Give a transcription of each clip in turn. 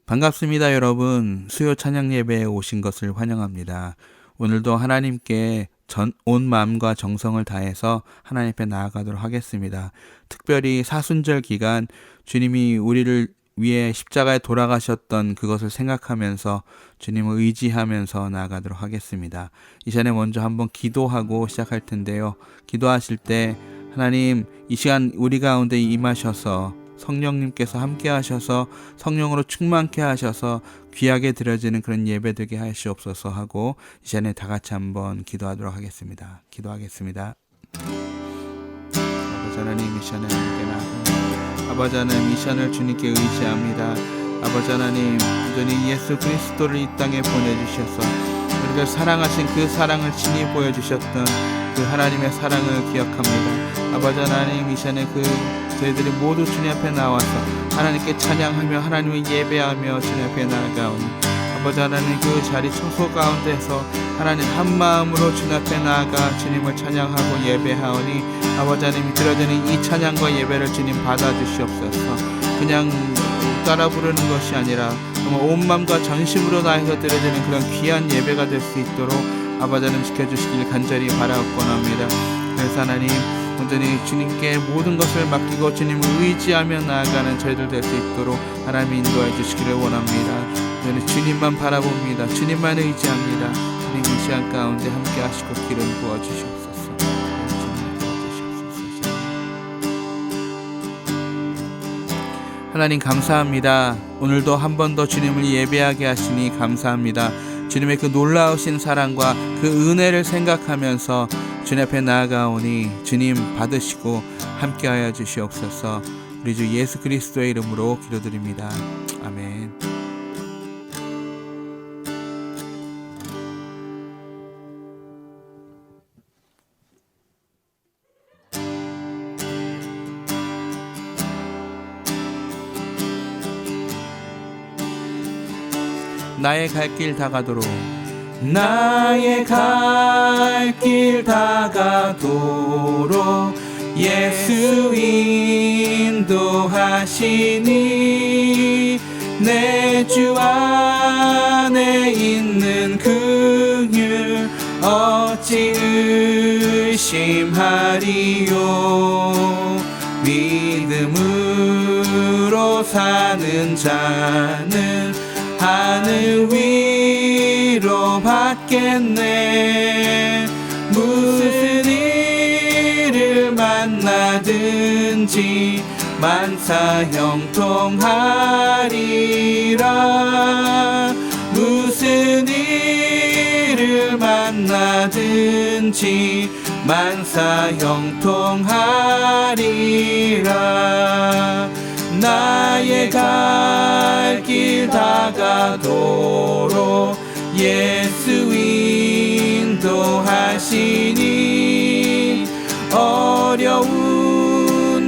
반갑습니다, 여러분. 수요 찬양 예배에 오신 것을 환영합니다. 오늘도 하나님께 온 마음과 정성을 다해서 하나님 앞에 나아가도록 하겠습니다. 특별히 사순절 기간 주님이 우리를 위해 십자가에 돌아가셨던 그것을 생각하면서 주님을 의지하면서 나아가도록 하겠습니다. 이전에 먼저 한번 기도하고 시작할 텐데요. 기도하실 때 하나님, 이 시간 우리 가운데 임하셔서 성령님께서 함께 하셔서 성령으로 충만케 하셔서 귀하게 드려지는 그런 예배 되게 하시옵소서 하고 이 시간에 다 같이 한번 기도하도록 하겠습니다. 기도하겠습니다. 아버지 하나님, 이 시간에 함께 나아갑니다. 아버지 하나님, 이 시간을 주님께 의지합니다. 아버지 하나님, 온전히 예수 그리스도를 이 땅에 보내주셔서 우리를 사랑하신 그 사랑을 친히 보여주셨던 그 하나님의 사랑을 기억합니다. 아버지 하나님, 이 시간에 저희들이 모두 주님 앞에 나와서 하나님께 찬양하며 하나님을 예배하며 주님 앞에 나아가오니 아버지 하나님, 그 자리 청소 가운데서 하나님 한 마음으로 주님 앞에 나아가 주님을 찬양하고 예배하오니 아버지 하나님, 드려지는 이 찬양과 예배를 주님 받아주시옵소서. 그냥 따라 부르는 것이 아니라 정말 온 마음과 전심으로 다해서 드려지는 그런 귀한 예배가 될 수 있도록 아버지 하나님 지켜주시길 간절히 바라옵고합니다. 그래서 하나님, 온전히 주님께 모든 것을 맡기고 주님을 의지하며 나아가는 저희들 될 수 있도록 하나님 인도해 주시기를 원합니다. 저는 주님만 바라봅니다. 주님만 의지합니다. 주님 이 시간 가운데 함께 하시고 기름 부어주시옵소서. 하나님 감사합니다. 오늘도 한 번 더 주님을 예배하게 하시니 감사합니다. 주님의 그 놀라우신 사랑과 그 은혜를 생각하면서 주님 앞에 나아가오니 주님 받으시고 함께하여 주시옵소서. 우리 주 예수 그리스도의 이름으로 기도드립니다. 아멘. 나의 갈 길 다가도록, 나의 갈 길 다가도록 예수 인도하시니 내 주 안에 있는 긍휼 어찌 의심하리요. 믿음으로 사는 자는 하늘 위로 받겠네. 무슨 일을 만나든지 만사 형통하리라. 무슨 일을 만나든지 만사 형통하리라. 나의 갈 길 다가도록 예수 인도하시니 어려운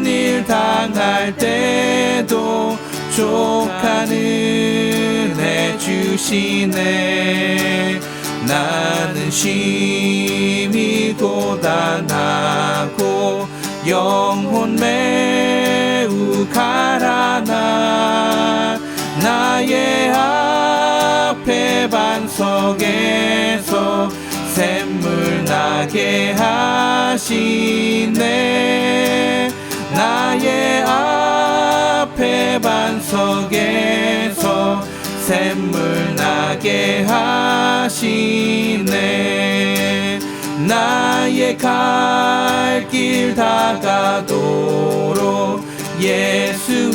일 당할 때도 족한 은혜 주시네. 나는 심히 고단하고 영혼 매우 가라나 나의 앞에 반석에서 샘물 나게 하시네. 나의 앞에 반석에서 샘물 나게 하시네. 나의 갈 길 다가도록 예수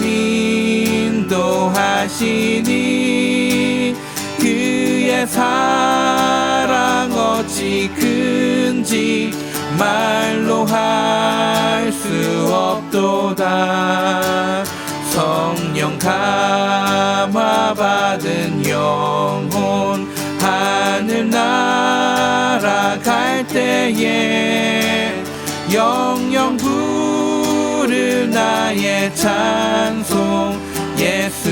인도하시니 그의 사랑 어찌 큰지 말로 할 수 없도다. 성령 감화 받은 영혼 하늘 날아갈 때에 영영 부를 나의 찬송 예수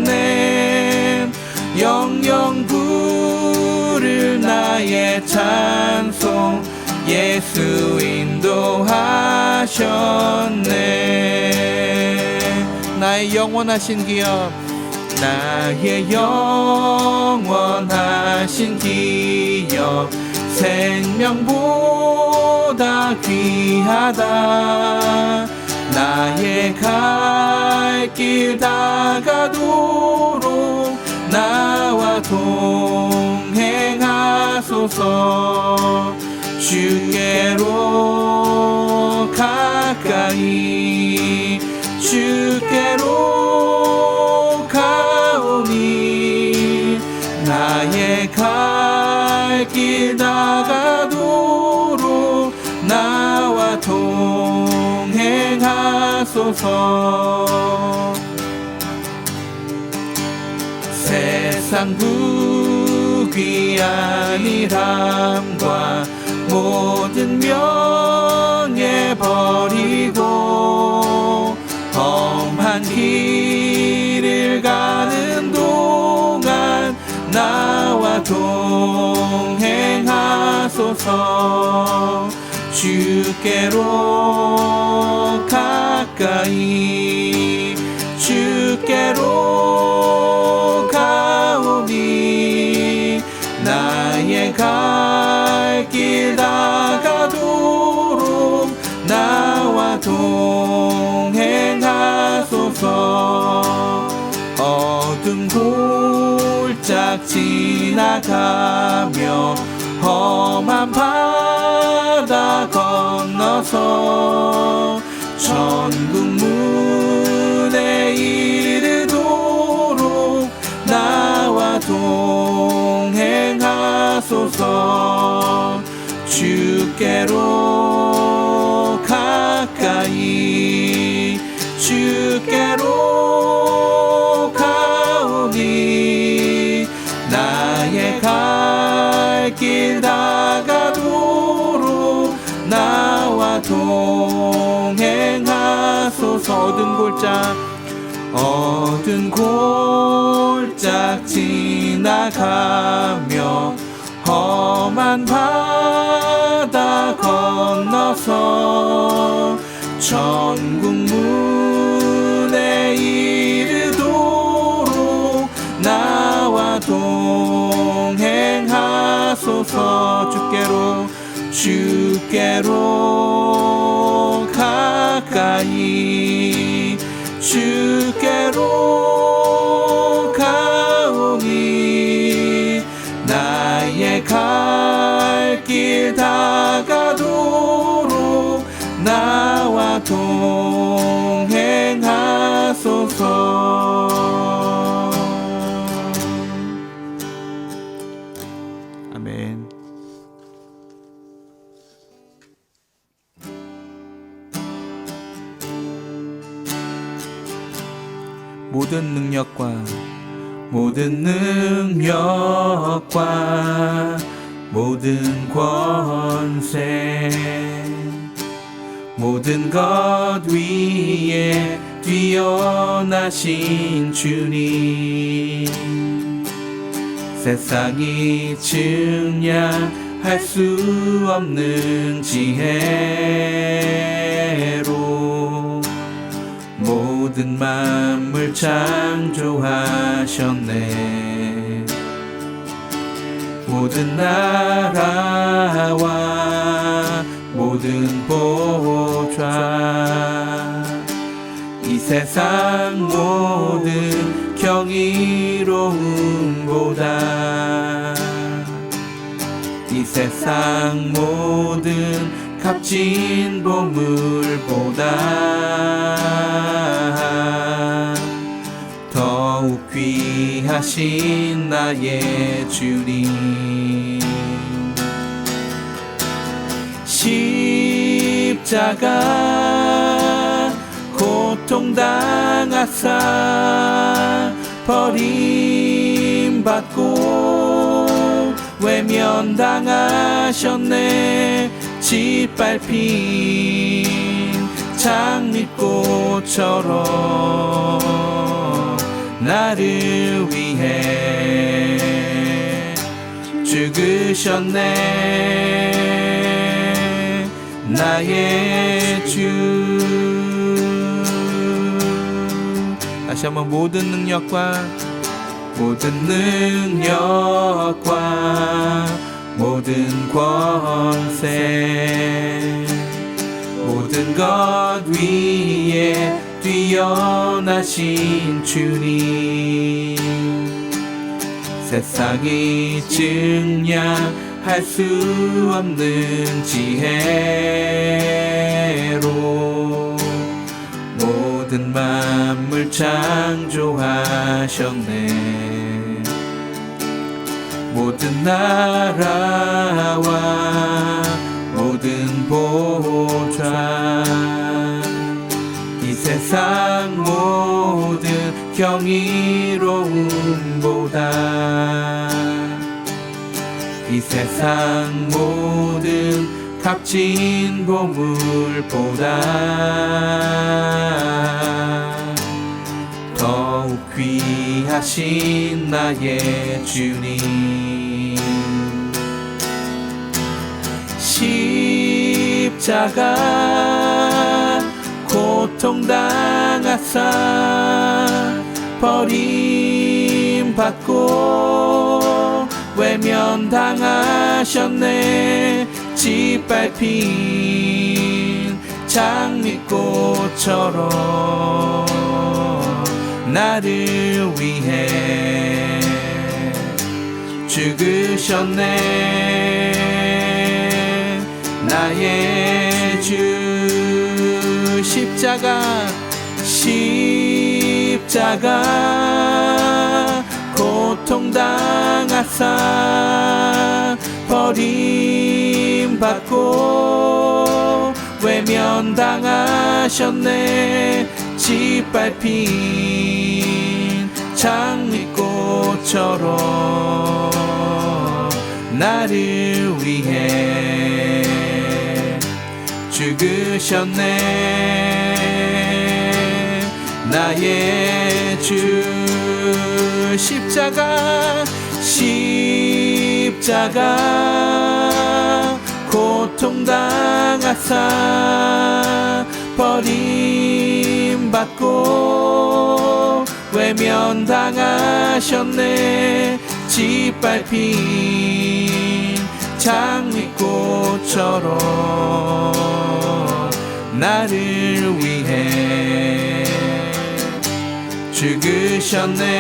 인도하셨네. 영영 부를 나의 찬송 예수 인도하셨네. 나의 영원하신 기업, 나의 영원하신 기업, 생명보다 귀하다. 나의 갈 길 다가도록 나와 동행하소서. 주께로 가까이 주께로 가오니 나의 갈 길 다가도록 나와 동행하소서. 세상 부귀한 일함과 모든 명예 버리고 험한 길을 가는 동안 나와 동행하소서. 주께로 가까이 주께로 가오니 나의 갈 길 다가도록 나와 동행하소서. 어둠 골짝 지나가며 험한 바다 건너서 천국 문에 이르도록 나와 동행하소서. 주께로 가까이 주께로 가오니 나의 갈 길 다가도록 나와 동행하소서. 어두운 골짝 지나가며 험한 바다 건너서 천국 문에 이르도록 나와 동행하소서. 주께로 가까이 주께로 가오니 나의 갈 길 다가도록 나와 동행하소서. 아멘. 모든 능력과 모든 권세 모든 것 위에 뛰어나신 주님, 세상이 측량할 수 없는 지혜로 모든 만물 창조하셨네. 모든 나라와 모든 보좌, 이 세상 모든 경이로움보다, 이 세상 모든 값진 보물보다 더욱 귀하신 나의 주님, 십자가 고통당하사 버림받고 외면당하셨네. 짓밟힌 장미꽃처럼 나를 위해 죽으셨네. 나의 주 다시 한번 모든 능력과 모든 권세 모든 것 위에 뛰어나신 주님 세상이 증량할 수 없는 지혜로 모든 만물 창조하셨네 모든 나라와 모든 보좌 이 세상 모든 경이로움보다 이 세상 모든 값진 보물보다 더욱 귀하신 나의 주님 십자가 고통당하사 버림받고 외면당하셨네 짓밟힌 장미꽃처럼 나를 위해 죽으셨네 나의 주 십자가 고통당하사 버림받고 외면당하셨네 짓밟힌 장미꽃처럼 나를 위해 죽으셨네 나의 주 십자가 고통당하사 버림받고 외면당하셨네 짓밟힌 장미꽃처럼 나를 위해 죽으셨네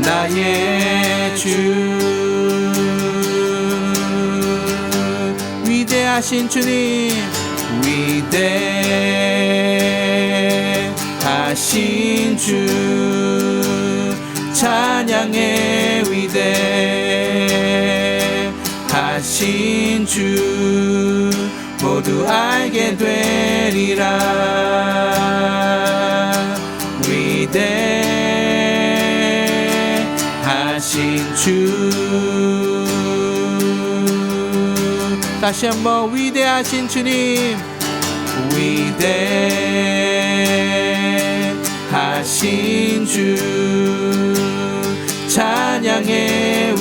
나의 주 위대하신 주님 위대하신 주 찬양의 위대하신 주 모두 알게 되리라 위대하신 주 다시 한번 위대하신 주님 위대하신 주 찬양의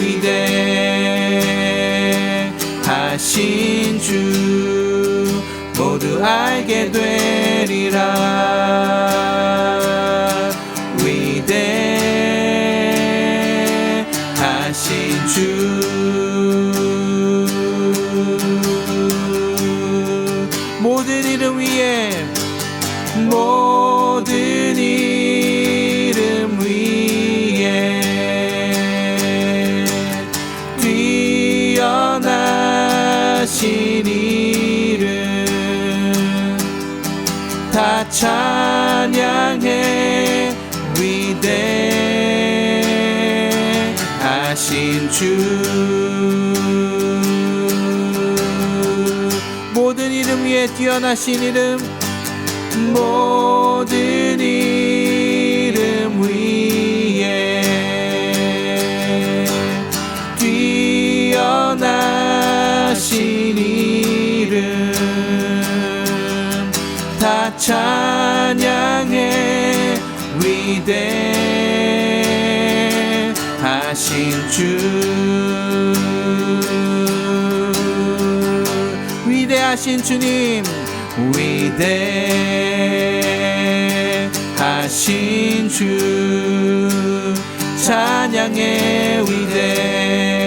위대하신 주 모두 알게 되리라 위대하신 주 모든 이름 위에 모든 이름 위에 뛰어나신 이름 다 찬양해 위대하신 주 모든 이름 위에 뛰어나신 이름 모든 이름 위에 뛰어나신 이름 다 찬양해 위대하신 주 위대하신 주님 위대하신 하신 주 찬양의 위대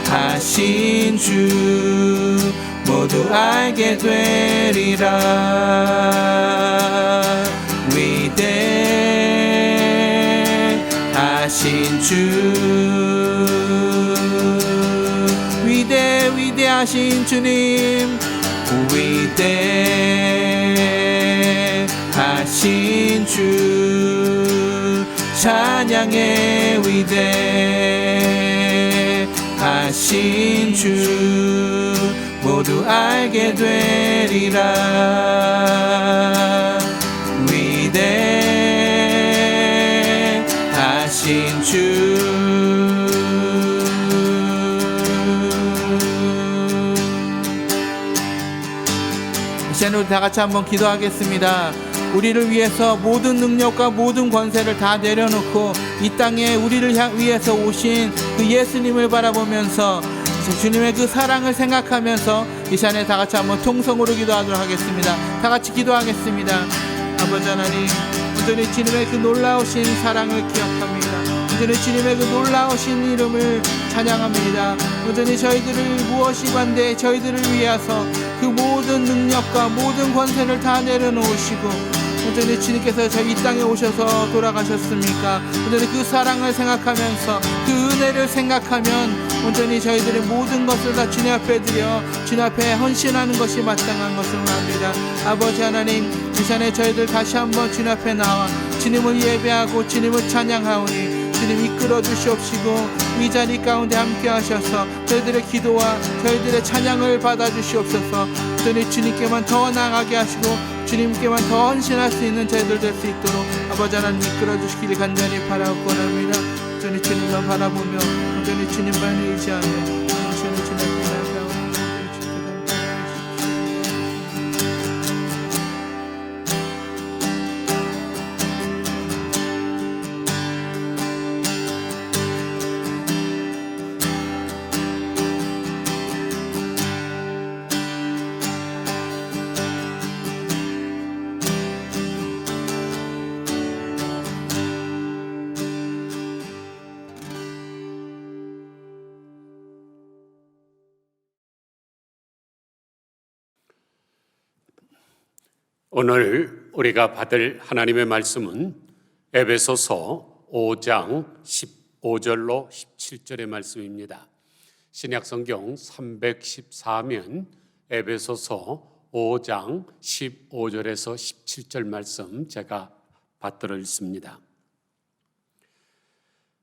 하신 주 모두 알게 되리라. 위대 하신 주 위대하신 주님 위대 하신 주 찬양의 위대 하신 주 모두 알게 되리라. 위대 하신 주 이제 우리 다 같이 한번 기도하겠습니다. 우리를 위해서 모든 능력과 모든 권세를 다 내려놓고 이 땅에 우리를 위해서 오신 그 예수님을 바라보면서 주님의 그 사랑을 생각하면서 이 시간에 다 같이 한번 통성으로 기도하도록 하겠습니다. 다 같이 기도하겠습니다. 아버지 하나님, 온전히 주님의 그 놀라우신 사랑을 기억합니다. 온전히 주님의 그 놀라우신 이름을 찬양합니다. 온전히 저희들을 무엇이 반대 저희들을 위해서 그 모든 능력과 모든 권세를 다 내려놓으시고 온전히 주님께서 저희 이 땅에 오셔서 돌아가셨습니까? 온전히 그 사랑을 생각하면서 그 은혜를 생각하면 온전히 저희들의 모든 것을 다 주님 앞에 드려 주님 앞에 헌신하는 것이 마땅한 것을 압니다. 아버지 하나님, 이 시간에 저희들 다시 한번 주님 앞에 나와 주님을 예배하고 주님을 찬양하오니 주님 이끌어 주시옵시고 이 자리 가운데 함께 하셔서 저희들의 기도와 저희들의 찬양을 받아 주시옵소서. 온전히 주님께만 더 나아가게 하시고 주님께만 더 헌신할 수 있는 저희들 될 수 있도록 아버지 하나님 이끌어 주시기를 간절히 바라고 원합니다. 온전히 주님만 바라보며 온전히 주님만 의지하며 온전히 주님 앞에 나아가오니 오늘 우리가 받을 하나님의 말씀은 에베소서 5장 15절로 17절의 말씀입니다. 신약성경 314면 에베소서 5장 15절에서 17절 말씀 제가 받들어 읽습니다.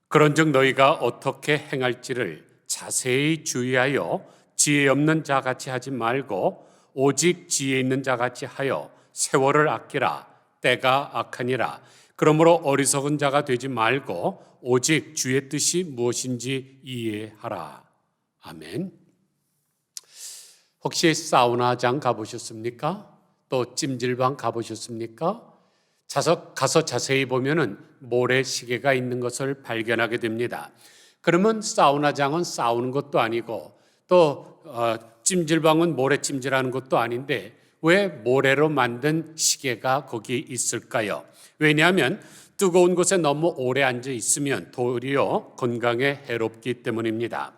그런즉 너희가 어떻게 행할지를 자세히 주의하여 지혜 없는 자같이 하지 말고 오직 지혜 있는 자같이 하여 세월을 아끼라. 때가 악하니라. 그러므로 어리석은 자가 되지 말고 오직 주의 뜻이 무엇인지 이해하라. 아멘. 혹시 사우나장 가보셨습니까? 또 찜질방 가보셨습니까? 가서 자세히 보면은 모래시계가 있는 것을 발견하게 됩니다. 그러면 사우나장은 싸우는 것도 아니고 또 찜질방은 모래찜질하는 것도 아닌데 왜 모래로 만든 시계가 거기 있을까요? 왜냐하면 뜨거운 곳에 너무 오래 앉아 있으면 도리어 건강에 해롭기 때문입니다.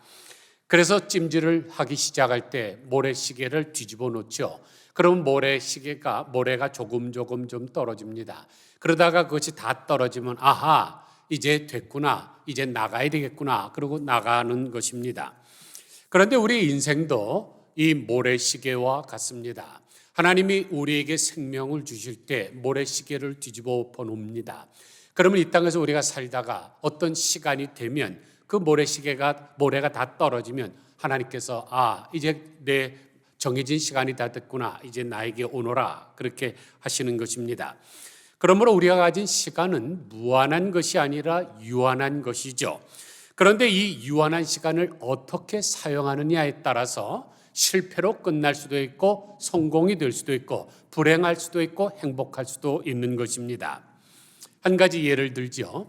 그래서 찜질을 하기 시작할 때 모래시계를 뒤집어 놓죠. 그럼 모래가 조금 좀 떨어집니다. 그러다가 그것이 다 떨어지면 아하, 이제 됐구나, 이제 나가야 되겠구나, 그러고 나가는 것입니다. 그런데 우리 인생도 이 모래시계와 같습니다. 하나님이 우리에게 생명을 주실 때 모래시계를 뒤집어 놓습니다. 그러면 이 땅에서 우리가 살다가 어떤 시간이 되면 그 모래가 다 떨어지면 하나님께서 이제 내 정해진 시간이 다 됐구나, 이제 나에게 오너라, 그렇게 하시는 것입니다. 그러므로 우리가 가진 시간은 무한한 것이 아니라 유한한 것이죠. 그런데 이 유한한 시간을 어떻게 사용하느냐에 따라서 실패로 끝날 수도 있고 성공이 될 수도 있고 불행할 수도 있고 행복할 수도 있는 것입니다. 한 가지 예를 들죠.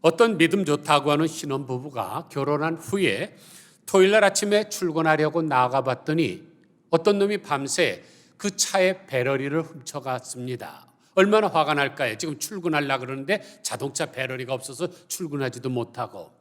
어떤 믿음 좋다고 하는 신혼부부가 결혼한 후에 토요일날 아침에 출근하려고 나가 봤더니 어떤 놈이 밤새 그 차의 배러리를 훔쳐갔습니다. 얼마나 화가 날까요? 지금 출근하려고 그러는데 자동차 배터리가 없어서 출근하지도 못하고.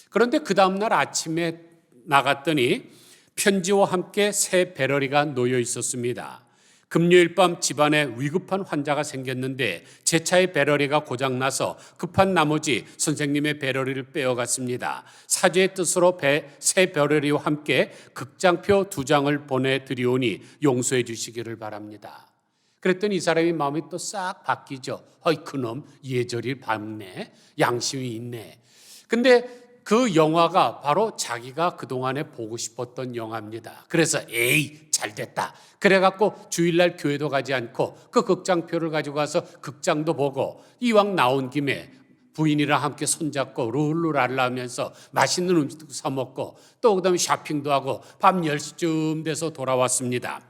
그런데 그 다음날 아침에 나갔더니 편지와 함께 새 배터리가 놓여 있었습니다. 금요일 밤 집안에 위급한 환자가 생겼는데 제 차의 배터리가 고장나서 급한 나머지 선생님의 배터리를 빼어갔습니다. 사죄의 뜻으로 새 배터리와 함께 극장표 2장을 보내드리오니 용서해 주시기를 바랍니다. 그랬더니 이 사람이 마음이 또 싹 바뀌죠. 어이 그놈 예절이 밝네, 양심이 있네. 근데 그 영화가 바로 자기가 그동안에 보고 싶었던 영화입니다. 그래서 에이 잘됐다. 그래갖고 주일날 교회도 가지 않고 그 극장표를 가지고 가서 극장도 보고 이왕 나온 김에 부인이랑 함께 손잡고 룰루랄라 하면서 맛있는 음식도 사 먹고 또 그다음에 쇼핑도 하고 밤 10시쯤 돼서 돌아왔습니다.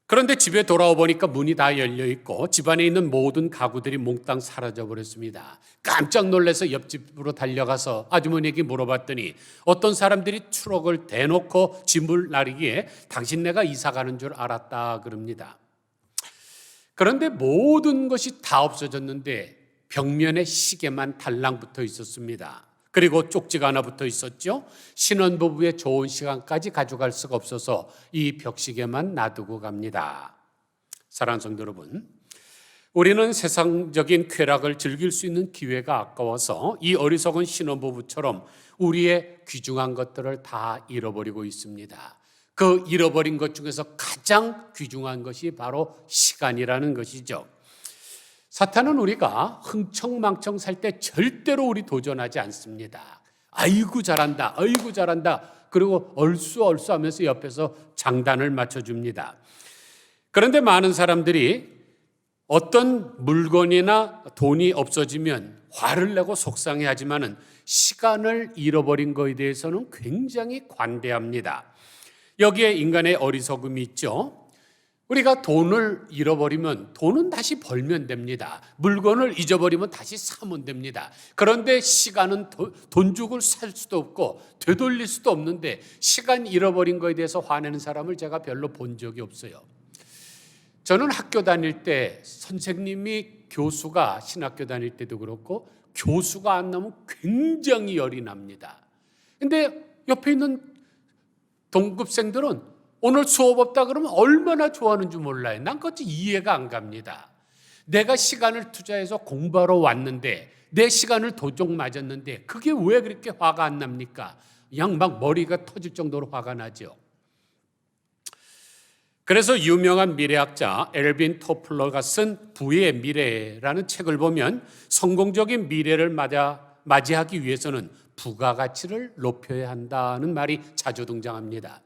그런데 집에 돌아와 보니까 문이 다 열려 있고 집안에 있는 모든 가구들이 몽땅 사라져 버렸습니다. 깜짝 놀라서 옆집으로 달려가서 아주머니에게 물어봤더니 어떤 사람들이 트럭을 대놓고 짐을 나르기에 당신 네가 이사 가는 줄 알았다 그럽니다. 그런데 모든 것이 다 없어졌는데 벽면에 시계만 달랑 붙어 있었습니다. 그리고 쪽지가 하나 붙어 있었죠. 신혼부부의 좋은 시간까지 가져갈 수가 없어서 이 벽시계만 놔두고 갑니다. 사랑하는 성도 여러분, 우리는 세상적인 쾌락을 즐길 수 있는 기회가 아까워서 이 어리석은 신혼부부처럼 우리의 귀중한 것들을 다 잃어버리고 있습니다. 그 잃어버린 것 중에서 가장 귀중한 것이 바로 시간이라는 것이죠. 사탄은 우리가 흥청망청 살 때 절대로 우리 도전하지 않습니다. 아이고 잘한다, 아이고 잘한다. 그리고 얼쑤얼쑤 하면서 옆에서 장단을 맞춰줍니다. 그런데 많은 사람들이 어떤 물건이나 돈이 없어지면 화를 내고 속상해하지만은 시간을 잃어버린 것에 대해서는 굉장히 관대합니다. 여기에 인간의 어리석음이 있죠. 우리가 돈을 잃어버리면 돈은 다시 벌면 됩니다. 물건을 잊어버리면 다시 사면 됩니다. 그런데 시간은 돈 주고 살 수도 없고 되돌릴 수도 없는데 시간 잃어버린 거에 대해서 화내는 사람을 제가 별로 본 적이 없어요. 저는 학교 다닐 때 선생님이 교수가 신학교 다닐 때도 그렇고 교수가 안 나오면 굉장히 열이 납니다. 근데 옆에 있는 동급생들은 오늘 수업 없다 그러면 얼마나 좋아하는 줄 몰라요. 난 그것도 이해가 안 갑니다. 내가 시간을 투자해서 공부하러 왔는데 내 시간을 도둑 맞았는데 그게 왜 그렇게 화가 안 납니까? 그냥 막 머리가 터질 정도로 화가 나죠. 그래서 유명한 미래학자 엘빈 토플러가 쓴 부의 미래라는 책을 보면 성공적인 미래를 맞이하기 위해서는 부가가치를 높여야 한다는 말이 자주 등장합니다.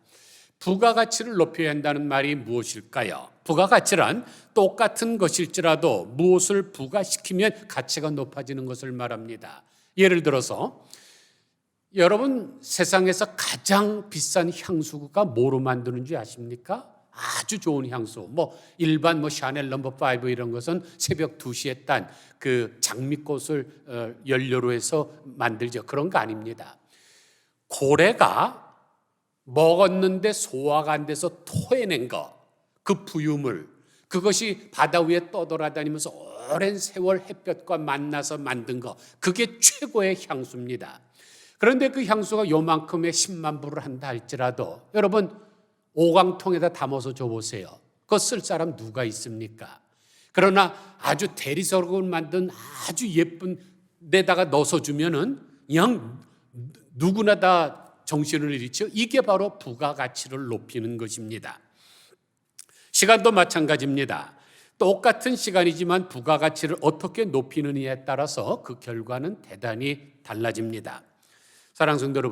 부가가치를 높여야 한다는 말이 무엇일까요? 부가가치란 똑같은 것일지라도 무엇을 부가시키면 가치가 높아지는 것을 말합니다. 예를 들어서 여러분 세상에서 가장 비싼 향수가 뭐로 만드는 줄 아십니까? 아주 좋은 향수, 일반 샤넬 넘버 5 이런 것은 새벽 2시에 딴 그 장미꽃을 연료로 해서 만들죠. 그런 거 아닙니다. 고래가 먹었는데 소화가 안 돼서 토해낸 거, 그 부유물, 그것이 바다 위에 떠돌아다니면서 오랜 세월 햇볕과 만나서 만든 거, 그게 최고의 향수입니다. 그런데 그 향수가 요만큼의 10만 불을 한다 할지라도 여러분 오광통에다 담아서 줘보세요. 그거 쓸 사람 누가 있습니까? 그러나 아주 대리석으로 만든 아주 예쁜 데다가 넣어서 주면은 그냥 누구나 다 정신을 잃죠. 이게 바로 부가가치를 높이는 것입니다. 시간도 마찬가지입니다. 똑같은 시간이지만 부가가치를 어떻게 높이느냐에 따라서 그 결과는 대단히 달라집니다. 사랑하는 성도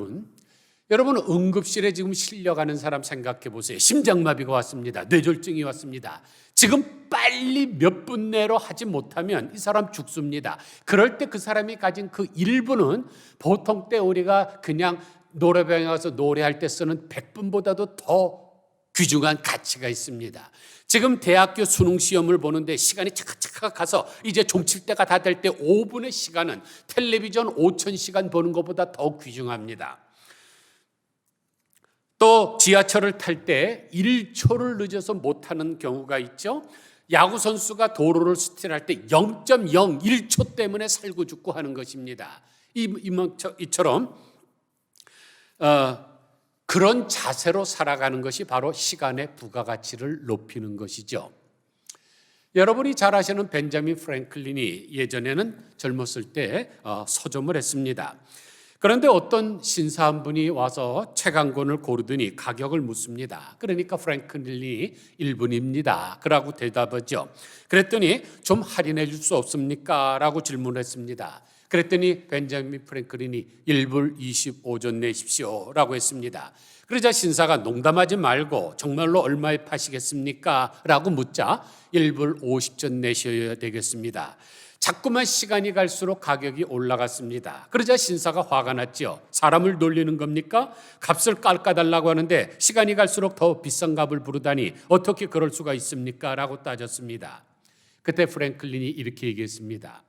여러분 응급실에 지금 실려가는 사람 생각해 보세요. 심장마비가 왔습니다. 뇌졸중이 왔습니다. 지금 빨리 몇 분 내로 하지 못하면 이 사람 죽습니다. 그럴 때 그 사람이 가진 그 1분은 보통 때 우리가 그냥 노래방에 가서 노래할 때 쓰는 100분보다도 더 귀중한 가치가 있습니다. 지금 대학교 수능 시험을 보는데 시간이 차카차카 가서 이제 종칠 때가 다 될 때 5분의 시간은 텔레비전 5,000시간 보는 것보다 더 귀중합니다. 또 지하철을 탈 때 1초를 늦어서 못 타는 경우가 있죠. 야구 선수가 도로를 스틸할 때 0.01초 때문에 살고 죽고 하는 것입니다. 이처럼 그런 자세로 살아가는 것이 바로 시간의 부가가치를 높이는 것이죠. 여러분이 잘 아시는 벤자민 프랭클린이 예전에는 젊었을 때 서점을 했습니다. 그런데 어떤 신사 한 분이 와서 책 한 권을 고르더니 가격을 묻습니다. 그러니까 프랭클린이 1분입니다. 그러고 대답하죠. 그랬더니 좀 할인해 줄 수 없습니까? 라고 질문했습니다. 그랬더니 벤자민 프랭클린이 1불 25전 내십시오 라고 했습니다. 그러자 신사가 농담하지 말고 정말로 얼마에 파시겠습니까? 라고 묻자 1불 50전 내셔야 되겠습니다. 자꾸만 시간이 갈수록 가격이 올라갔습니다. 그러자 신사가 화가 났죠. 사람을 놀리는 겁니까? 값을 깎아달라고 하는데 시간이 갈수록 더 비싼 값을 부르다니 어떻게 그럴 수가 있습니까? 라고 따졌습니다. 그때 프랭클린이 이렇게 얘기했습니다.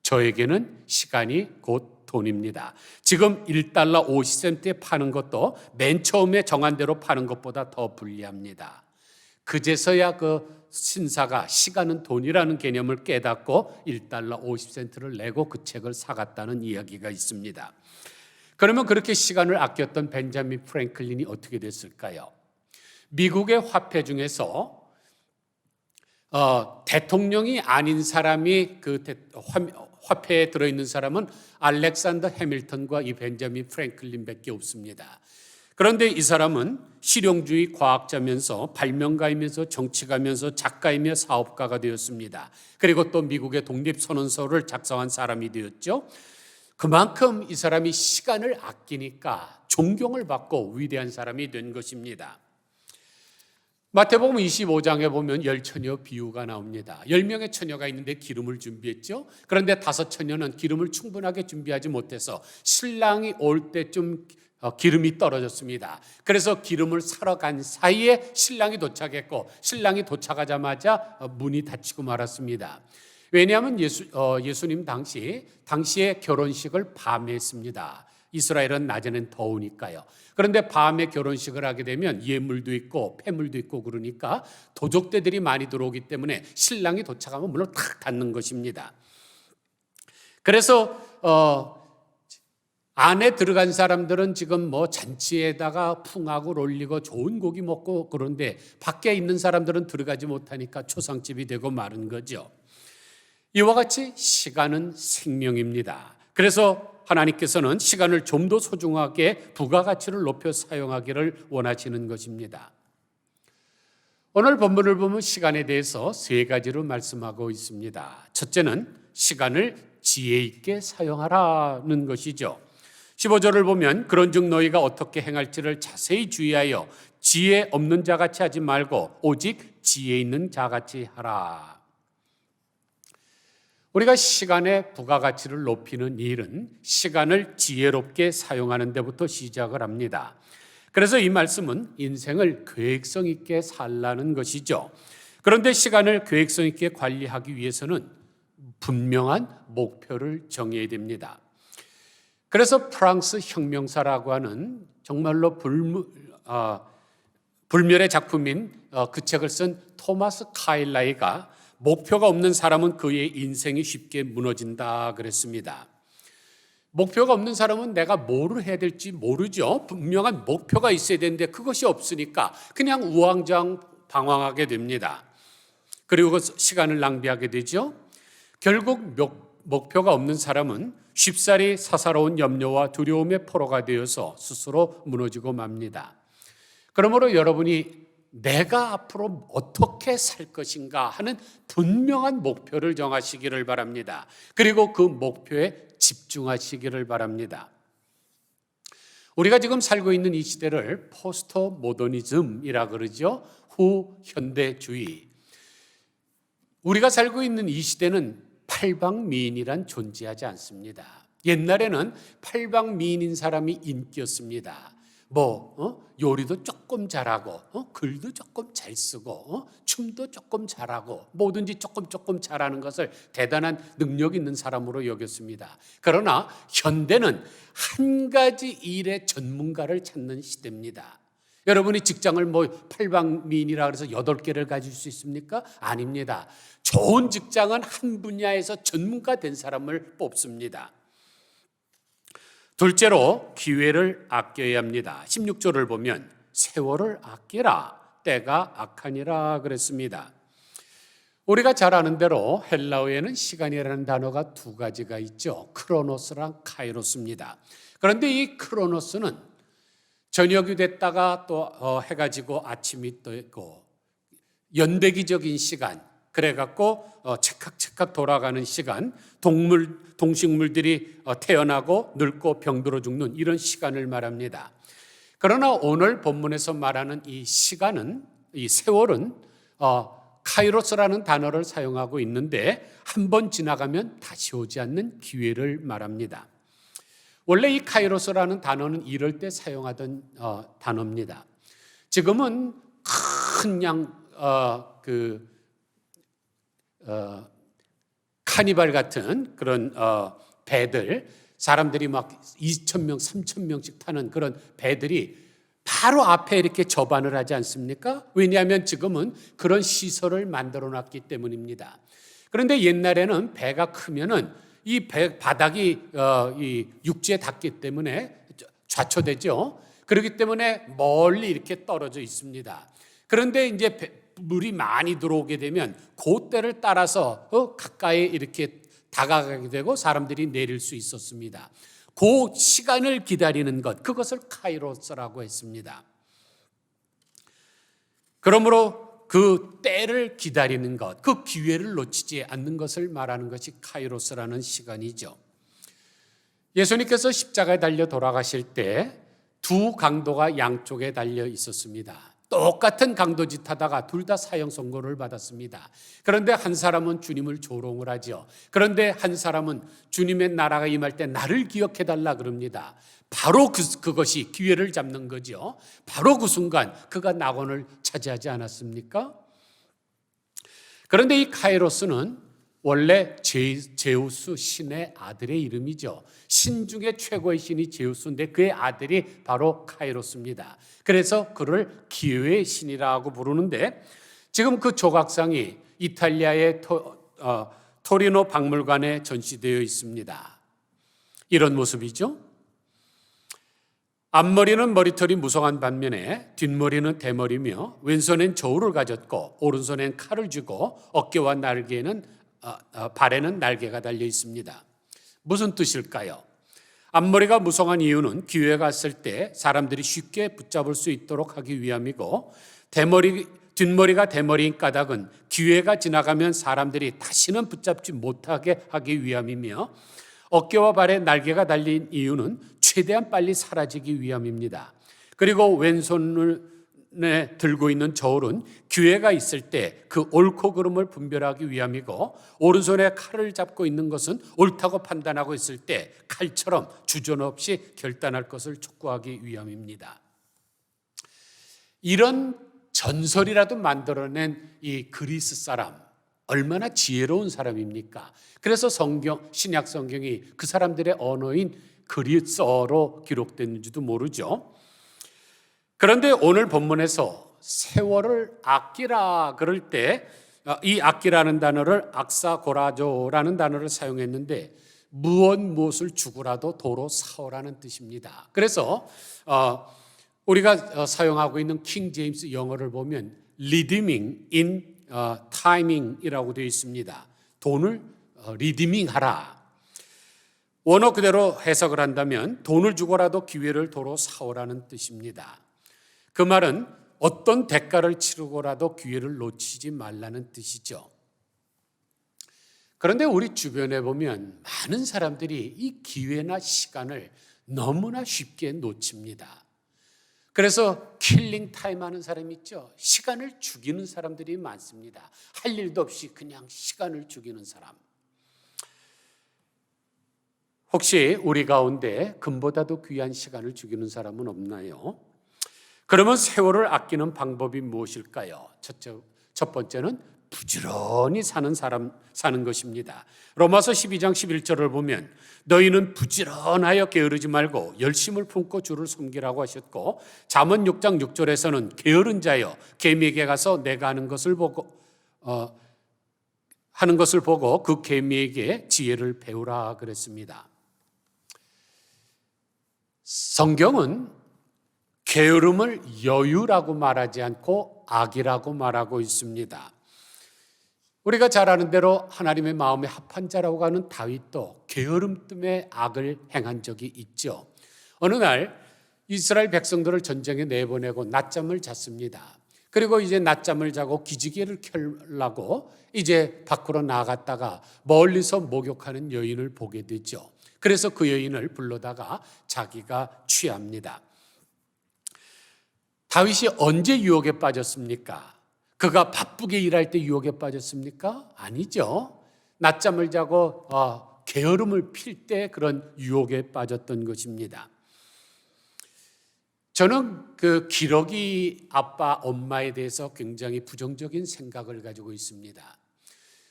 저에게는 시간이 곧 돈입니다. 지금 1달러 50센트에 파는 것도 맨 처음에 정한 대로 파는 것보다 더 불리합니다. 그제서야 그 신사가 시간은 돈이라는 개념을 깨닫고 1달러 50센트를 내고 그 책을 사갔다는 이야기가 있습니다. 그러면 그렇게 시간을 아꼈던 벤자민 프랭클린이 어떻게 됐을까요? 미국의 화폐 중에서 대통령이 아닌 사람이 그 화폐에 들어있는 사람은 알렉산더 해밀턴과 이 벤자민 프랭클린밖에 없습니다. 그런데 이 사람은 실용주의 과학자면서 발명가이면서 정치가면서 작가이며 사업가가 되었습니다. 그리고 또 미국의 독립선언서를 작성한 사람이 되었죠. 그만큼 이 사람이 시간을 아끼니까 존경을 받고 위대한 사람이 된 것입니다. 마태복음 25장에 보면 10처녀 비유가 나옵니다. 10명의 처녀가 있는데 기름을 준비했죠. 그런데 5처녀는 기름을 충분하게 준비하지 못해서 신랑이 올 때쯤 기름이 떨어졌습니다. 그래서 기름을 사러 간 사이에 신랑이 도착했고 신랑이 도착하자마자 문이 닫히고 말았습니다. 왜냐하면 예수님 당시에 결혼식을 밤에 했습니다. 이스라엘은 낮에는 더우니까요. 그런데 밤에 결혼식을 하게 되면 예물도 있고 폐물도 있고 그러니까 도적대들이 많이 들어오기 때문에 신랑이 도착하면 문을 탁 닫는 것입니다. 그래서 안에 들어간 사람들은 지금 뭐 잔치에다가 풍악을 올리고 좋은 고기 먹고 그런데 밖에 있는 사람들은 들어가지 못하니까 초상집이 되고 마는 거죠. 이와 같이 시간은 생명입니다. 그래서 하나님께서는 시간을 좀 더 소중하게 부가가치를 높여 사용하기를 원하시는 것입니다. 오늘 본문을 보면 시간에 대해서 3가지로 말씀하고 있습니다. 첫째는 시간을 지혜 있게 사용하라는 것이죠. 15절을 보면 그런즉 너희가 어떻게 행할지를 자세히 주의하여 지혜 없는 자같이 하지 말고 오직 지혜 있는 자같이 하라. 우리가 시간의 부가가치를 높이는 일은 시간을 지혜롭게 사용하는 데부터 시작을 합니다. 그래서 이 말씀은 인생을 계획성 있게 살라는 것이죠. 그런데 시간을 계획성 있게 관리하기 위해서는 분명한 목표를 정해야 됩니다. 그래서 프랑스 혁명사라고 하는 정말로 불멸의 작품인 그 책을 쓴 토마스 카일라이가 목표가 없는 사람은 그의 인생이 쉽게 무너진다 그랬습니다. 목표가 없는 사람은 내가 뭐를 해야 될지 모르죠. 분명한 목표가 있어야 되는데 그것이 없으니까 그냥 우왕좌왕 방황하게 됩니다. 그리고 시간을 낭비하게 되죠. 결국 목표가 없는 사람은 쉽사리 사사로운 염려와 두려움의 포로가 되어서 스스로 무너지고 맙니다. 그러므로 여러분이 내가 앞으로 어떻게 살 것인가 하는 분명한 목표를 정하시기를 바랍니다. 그리고 그 목표에 집중하시기를 바랍니다. 우리가 지금 살고 있는 이 시대를 포스트 모더니즘이라 그러죠. 후현대주의. 우리가 살고 있는 이 시대는 팔방미인이란 존재하지 않습니다. 옛날에는 팔방미인인 사람이 인기였습니다. 요리도 조금 잘하고, 글도 조금 잘 쓰고, 춤도 조금 잘하고, 뭐든지 조금 잘하는 것을 대단한 능력 있는 사람으로 여겼습니다. 그러나 현대는 한 가지 일의 전문가를 찾는 시대입니다. 여러분이 직장을 뭐 팔방미인이라 그래서 8개를 가질 수 있습니까? 아닙니다. 좋은 직장은 한 분야에서 전문가 된 사람을 뽑습니다. 둘째로 기회를 아껴야 합니다. 16절을 보면 세월을 아끼라 때가 악하니라 그랬습니다. 우리가 잘 아는 대로 헬라어에는 시간이라는 단어가 2가지가 있죠. 크로노스랑 카이로스입니다. 그런데 이 크로노스는 저녁이 됐다가 또 해가 지고 아침이 뜨고 연대기적인 시간, 그래갖고 찰칵찰칵 돌아가는 시간, 동식물들이 태어나고 늙고 병들어 죽는 이런 시간을 말합니다. 그러나 오늘 본문에서 말하는 이 시간은, 이 세월은 카이로스라는 단어를 사용하고 있는데 한 번 지나가면 다시 오지 않는 기회를 말합니다. 원래 이 카이로스라는 단어는 이럴 때 사용하던 단어입니다. 지금은 큰 카니발 같은 그런 배들, 사람들이 막 2,000명, 3,000명씩 타는 그런 배들이 바로 앞에 이렇게 접안을 하지 않습니까? 왜냐하면 지금은 그런 시설을 만들어 놨기 때문입니다. 그런데 옛날에는 배가 크면은 이 배 바닥이 이 육지에 닿기 때문에 좌초되죠. 그렇기 때문에 멀리 이렇게 떨어져 있습니다. 그런데 이제 물이 많이 들어오게 되면 그때를 따라서 가까이 이렇게 다가가게 되고 사람들이 내릴 수 있었습니다. 그 시간을 기다리는 것, 그것을 카이로스라고 했습니다. 그러므로 그 때를 기다리는 것, 그 기회를 놓치지 않는 것을 말하는 것이 카이로스라는 시간이죠. 예수님께서 십자가에 달려 돌아가실 때 2 강도가 양쪽에 달려 있었습니다. 똑같은 강도짓 하다가 둘 다 사형 선고를 받았습니다. 그런데 한 사람은 주님을 조롱을 하죠. 그런데 한 사람은 주님의 나라가 임할 때 나를 기억해 달라 그럽니다. 바로 그것이 기회를 잡는 거죠. 바로 그 순간 그가 낙원을 차지하지 않았습니까? 그런데 이 카이로스는 원래 제우스 신의 아들의 이름이죠. 신 중에 최고의 신이 제우스인데 그의 아들이 바로 카이로스입니다. 그래서 그를 기회의 신이라고 부르는데 지금 그 조각상이 이탈리아의 토리노 박물관에 전시되어 있습니다. 이런 모습이죠. 앞머리는 머리털이 무성한 반면에 뒷머리는 대머리며 왼손엔 저울을 가졌고 오른손엔 칼을 쥐고 어깨와 날개에는 발에는 날개가 달려 있습니다. 무슨 뜻일까요? 앞머리가 무성한 이유는 기회가 왔을 때 사람들이 쉽게 붙잡을 수 있도록 하기 위함이고 뒷머리가 대머리인 까닭은 기회가 지나가면 사람들이 다시는 붙잡지 못하게 하기 위함이며 어깨와 발에 날개가 달린 이유는 최대한 빨리 사라지기 위함입니다. 그리고 왼손에 들고 있는 저울은 기회가 있을 때 그 옳고 그름을 분별하기 위함이고 오른손에 칼을 잡고 있는 것은 옳다고 판단하고 있을 때 칼처럼 주저없이 결단할 것을 촉구하기 위함입니다. 이런 전설이라도 만들어낸 이 그리스 사람 얼마나 지혜로운 사람입니까? 그래서 신약 성경이 그 사람들의 언어인 그리스어로 기록됐는지도 모르죠. 그런데 오늘 본문에서 세월을 아끼라 그럴 때 이 아끼라는 단어를 악사고라조라는 단어를 사용했는데 무엇을 주고라도 도로 사오라는 뜻입니다. 그래서 우리가 사용하고 있는 킹 제임스 영어를 보면 redeeming in timing이라고 되어 있습니다. 돈을 리디밍하라. 원어 그대로 해석을 한다면 돈을 주고라도 기회를 도로 사오라는 뜻입니다. 그 말은 어떤 대가를 치르고라도 기회를 놓치지 말라는 뜻이죠. 그런데 우리 주변에 보면 많은 사람들이 이 기회나 시간을 너무나 쉽게 놓칩니다. 그래서 킬링 타임 하는 사람 있죠. 시간을 죽이는 사람들이 많습니다. 할 일도 없이 그냥 시간을 죽이는 사람. 혹시 우리 가운데 금보다도 귀한 시간을 죽이는 사람은 없나요? 그러면 세월을 아끼는 방법이 무엇일까요? 첫 번째는 부지런히 사는 것입니다. 로마서 12장 11절을 보면 너희는 부지런하여 게으르지 말고 열심을 품고 주를 섬기라고 하셨고, 잠언 6장 6절에서는 게으른 자여 개미에게 가서 내가 하는 것을 보고 그 개미에게 지혜를 배우라 그랬습니다. 성경은 게으름을 여유라고 말하지 않고 악이라고 말하고 있습니다. 우리가 잘 아는 대로 하나님의 마음에 합한 자라고 하는 다윗도 게으름 때문에 악을 행한 적이 있죠. 어느 날 이스라엘 백성들을 전쟁에 내보내고 낮잠을 잤습니다. 그리고 이제 낮잠을 자고 기지개를 켜려고 이제 밖으로 나갔다가 멀리서 목욕하는 여인을 보게 되죠. 그래서 그 여인을 불러다가 자기가 취합니다. 다윗이 언제 유혹에 빠졌습니까? 그가 바쁘게 일할 때 유혹에 빠졌습니까? 아니죠. 낮잠을 자고 게으름을 필 때 그런 유혹에 빠졌던 것입니다. 저는 그 기러기 아빠, 엄마에 대해서 굉장히 부정적인 생각을 가지고 있습니다.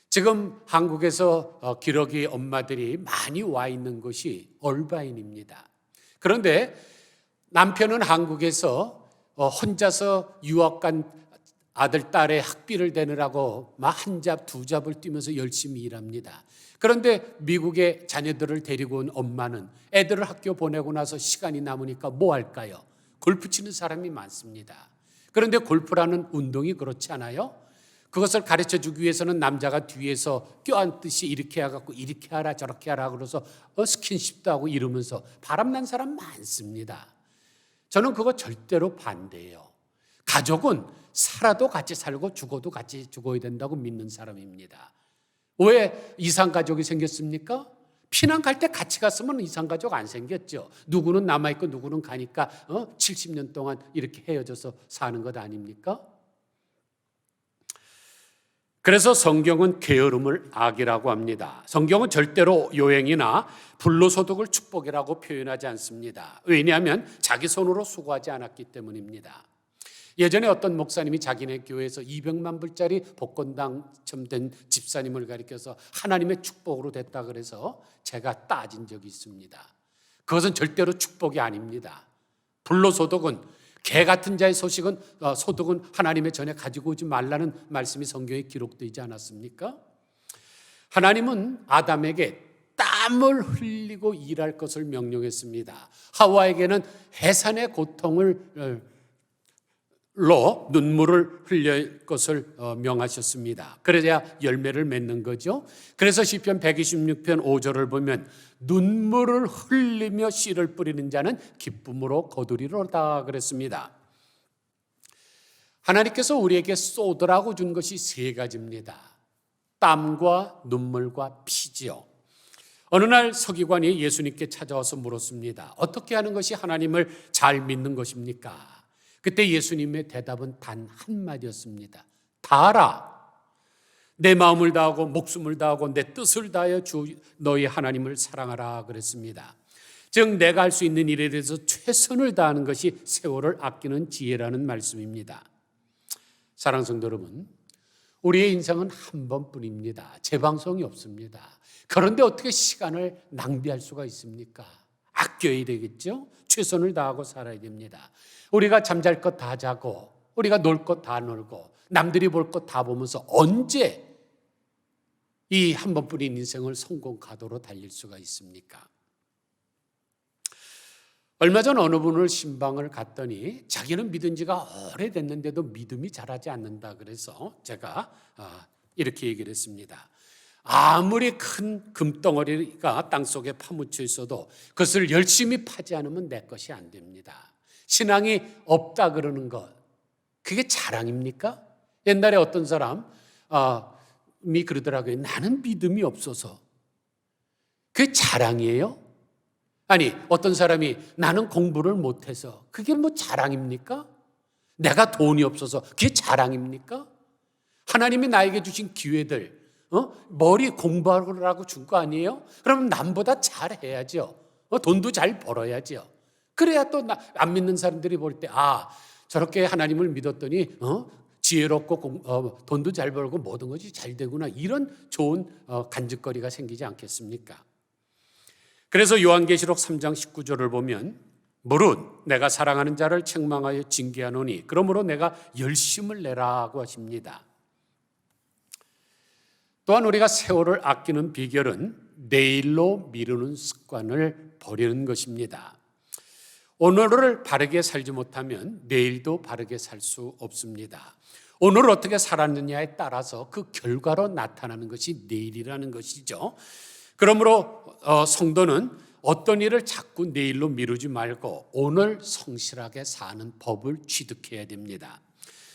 지금 한국에서 기러기 엄마들이 많이 와 있는 곳이 얼바인입니다. 그런데 남편은 한국에서 혼자서 유학 간 아들, 딸의 학비를 대느라고 한 잡, 두 잡을 뛰면서 열심히 일합니다. 그런데 미국에 자녀들을 데리고 온 엄마는 애들을 학교 보내고 나서 시간이 남으니까 뭐 할까요? 골프 치는 사람이 많습니다. 그런데 골프라는 운동이 그렇지 않아요? 그것을 가르쳐주기 위해서는 남자가 뒤에서 껴안듯이 이렇게 해갖고 이렇게 하라 저렇게 하라 그래서 스킨십도 하고 이러면서 바람난 사람 많습니다. 저는 그거 절대로 반대예요. 가족은 살아도 같이 살고 죽어도 같이 죽어야 된다고 믿는 사람입니다. 왜 이상가족이 생겼습니까? 피난 갈 때 같이 갔으면 이상가족 안 생겼죠. 누구는 남아있고 누구는 가니까 70년 동안 이렇게 헤어져서 사는 것 아닙니까? 그래서 성경은 게으름을 악이라고 합니다. 성경은 절대로 요행이나 불로소득을 축복이라고 표현하지 않습니다. 왜냐하면 자기 손으로 수고하지 않았기 때문입니다. 예전에 어떤 목사님이 자기네 교회에서 200만 불짜리 복권 당첨된 집사님을 가리켜서 하나님의 축복으로 됐다 그래서 제가 따진 적이 있습니다. 그것은 절대로 축복이 아닙니다. 불로소득은 개 같은 자의 소득은 하나님의 전에 가지고 오지 말라는 말씀이 성경에 기록되지 않았습니까? 하나님은 아담에게 땀을 흘리고 일할 것을 명령했습니다. 하와에게는 해산의 고통을 눈물을 흘릴 것을 명하셨습니다. 그래야 열매를 맺는 거죠. 그래서 시편 126편 5절을 보면 눈물을 흘리며 씨를 뿌리는 자는 기쁨으로 거두리로다 그랬습니다. 하나님께서 우리에게 쏟으라고 준 것이 세 가지입니다. 땀과 눈물과 피지요. 어느 날 서기관이 예수님께 찾아와서 물었습니다. 어떻게 하는 것이 하나님을 잘 믿는 것입니까? 그때 예수님의 대답은 단 한마디였습니다. 다하라. 내 마음을 다하고 목숨을 다하고 내 뜻을 다하여 주 너희 하나님을 사랑하라 그랬습니다. 즉 내가 할 수 있는 일에 대해서 최선을 다하는 것이 세월을 아끼는 지혜라는 말씀입니다. 사랑하는 성도 여러분, 우리의 인생은 한 번뿐입니다. 재방송이 없습니다. 그런데 어떻게 시간을 낭비할 수가 있습니까? 아껴야 되겠죠? 최선을 다하고 살아야 됩니다. 우리가 잠잘 것 다 자고 우리가 놀 것 다 놀고 남들이 볼 것 다 보면서 언제 이 한 번뿐인 인생을 성공 가도로 달릴 수가 있습니까? 얼마 전 어느 분을 신방을 갔더니 자기는 믿은 지가 오래됐는데도 믿음이 자라지 않는다 그래서 제가 이렇게 얘기를 했습니다. 아무리 큰 금덩어리가 땅속에 파묻혀 있어도 그것을 열심히 파지 않으면 내 것이 안 됩니다. 신앙이 없다 그러는 것, 그게 자랑입니까? 옛날에 어떤 사람이 그러더라고요. 나는 믿음이 없어서. 그게 자랑이에요? 아니, 어떤 사람이 나는 공부를 못해서. 그게 뭐 자랑입니까? 내가 돈이 없어서. 그게 자랑입니까? 하나님이 나에게 주신 기회들, 머리 공부하라고 준 거 아니에요? 그러면 남보다 잘해야죠. 돈도 잘 벌어야죠. 그래야 또 안 믿는 사람들이 볼 때 저렇게 하나님을 믿었더니 지혜롭고 돈도 잘 벌고 모든 것이 잘 되구나, 이런 좋은 간증거리가 생기지 않겠습니까? 그래서 요한계시록 3장 19절을 보면 무릇 내가 사랑하는 자를 책망하여 징계하노니 그러므로 내가 열심을 내라고 하십니다. 또한 우리가 세월을 아끼는 비결은 내일로 미루는 습관을 버리는 것입니다. 오늘을 바르게 살지 못하면 내일도 바르게 살 수 없습니다. 오늘 어떻게 살았느냐에 따라서 그 결과로 나타나는 것이 내일이라는 것이죠. 그러므로 성도는 어떤 일을 자꾸 내일로 미루지 말고 오늘 성실하게 사는 법을 취득해야 됩니다.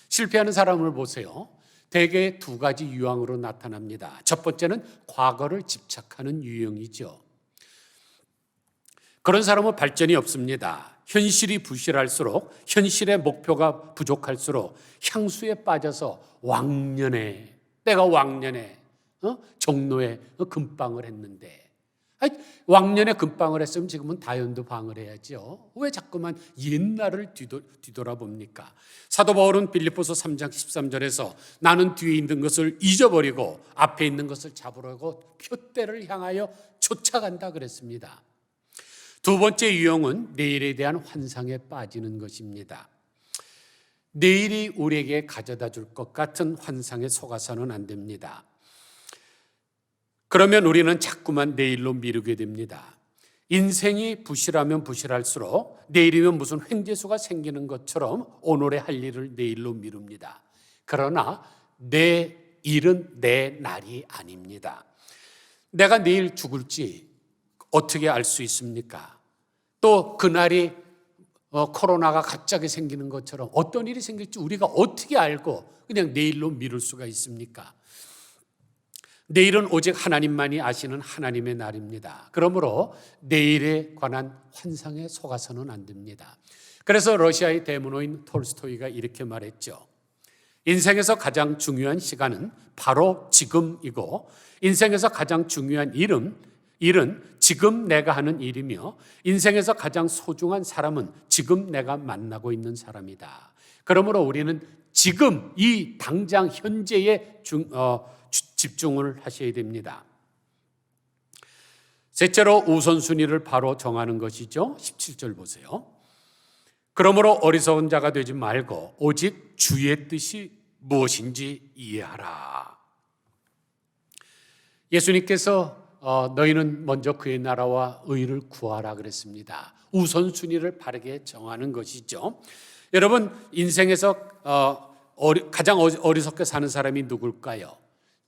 실패하는 사람을 보세요. 대개 두 가지 유형으로 나타납니다. 첫 번째는 과거를 집착하는 유형이죠. 그런 사람은 발전이 없습니다. 현실이 부실할수록, 현실의 목표가 부족할수록 향수에 빠져서 왕년에, 때가 왕년에 종로에 금방을 했는데, 왕년에 금방을 했으면 지금은 다연도 방을 해야죠. 왜 자꾸만 옛날을 뒤돌아봅니까? 사도 바울은 빌립보서 3장 13절에서 나는 뒤에 있는 것을 잊어버리고 앞에 있는 것을 잡으려고 표대를 향하여 쫓아간다 그랬습니다. 두 번째 유형은 내일에 대한 환상에 빠지는 것입니다. 내일이 우리에게 가져다 줄 것 같은 환상에 속아서는 안 됩니다. 그러면 우리는 자꾸만 내일로 미루게 됩니다. 인생이 부실하면 부실할수록 내일이면 무슨 횡재수가 생기는 것처럼 오늘의 할 일을 내일로 미룹니다. 그러나 내 일은 내 날이 아닙니다. 내가 내일 죽을지 어떻게 알 수 있습니까? 또 그날이 코로나가 갑자기 생기는 것처럼 어떤 일이 생길지 우리가 어떻게 알고 그냥 내일로 미룰 수가 있습니까? 내일은 오직 하나님만이 아시는 하나님의 날입니다. 그러므로 내일에 관한 환상에 속아서는 안 됩니다. 그래서 러시아의 대문호인 톨스토이가 이렇게 말했죠. 인생에서 가장 중요한 시간은 바로 지금이고 인생에서 가장 중요한 일은 지금 내가 하는 일이며 인생에서 가장 소중한 사람은 지금 내가 만나고 있는 사람이다. 그러므로 우리는 지금 이 당장 현재에 집중을 하셔야 됩니다. 셋째로 우선순위를 바로 정하는 것이죠. 17절 보세요. 그러므로 어리석은 자가 되지 말고 오직 주의 뜻이 무엇인지 이해하라. 예수님께서 너희는 먼저 그의 나라와 의를 구하라 그랬습니다. 우선순위를 바르게 정하는 것이죠. 여러분, 인생에서 가장 어리석게 사는 사람이 누굴까요?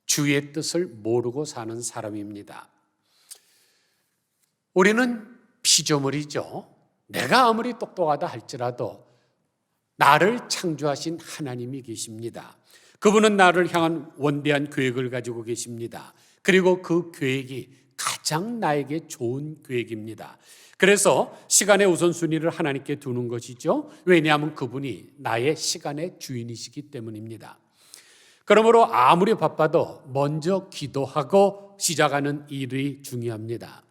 주의 뜻을 모르고 사는 사람입니다. 우리는 피조물이죠. 내가 아무리 똑똑하다 할지라도 나를 창조하신 하나님이 계십니다. 그분은 나를 향한 원대한 계획을 가지고 계십니다. 그리고 그 계획이 가장 나에게 좋은 계획입니다. 그래서 시간의 우선순위를 하나님께 두는 것이죠. 왜냐하면 그분이 나의 시간의 주인이시기 때문입니다. 그러므로 아무리 바빠도 먼저 기도하고 시작하는 일이 중요합니다.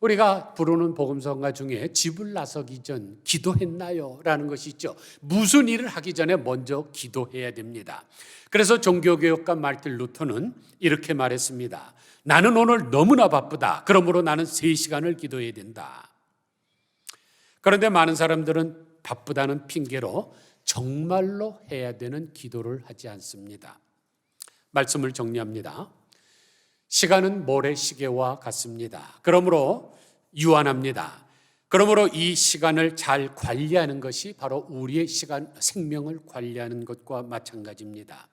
우리가 부르는 복음성가 중에 집을 나서기 전 기도했나요? 라는 것이 있죠. 무슨 일을 하기 전에 먼저 기도해야 됩니다. 그래서 종교개혁가 마르틴 루터는 이렇게 말했습니다. 나는 오늘 너무나 바쁘다. 그러므로 나는 3시간을 기도해야 된다. 그런데 많은 사람들은 바쁘다는 핑계로 정말로 해야 되는 기도를 하지 않습니다. 말씀을 정리합니다. 시간은 모래시계와 같습니다. 그러므로 유한합니다. 그러므로 이 시간을 잘 관리하는 것이 바로 우리의 생명을 관리하는 것과 마찬가지입니다.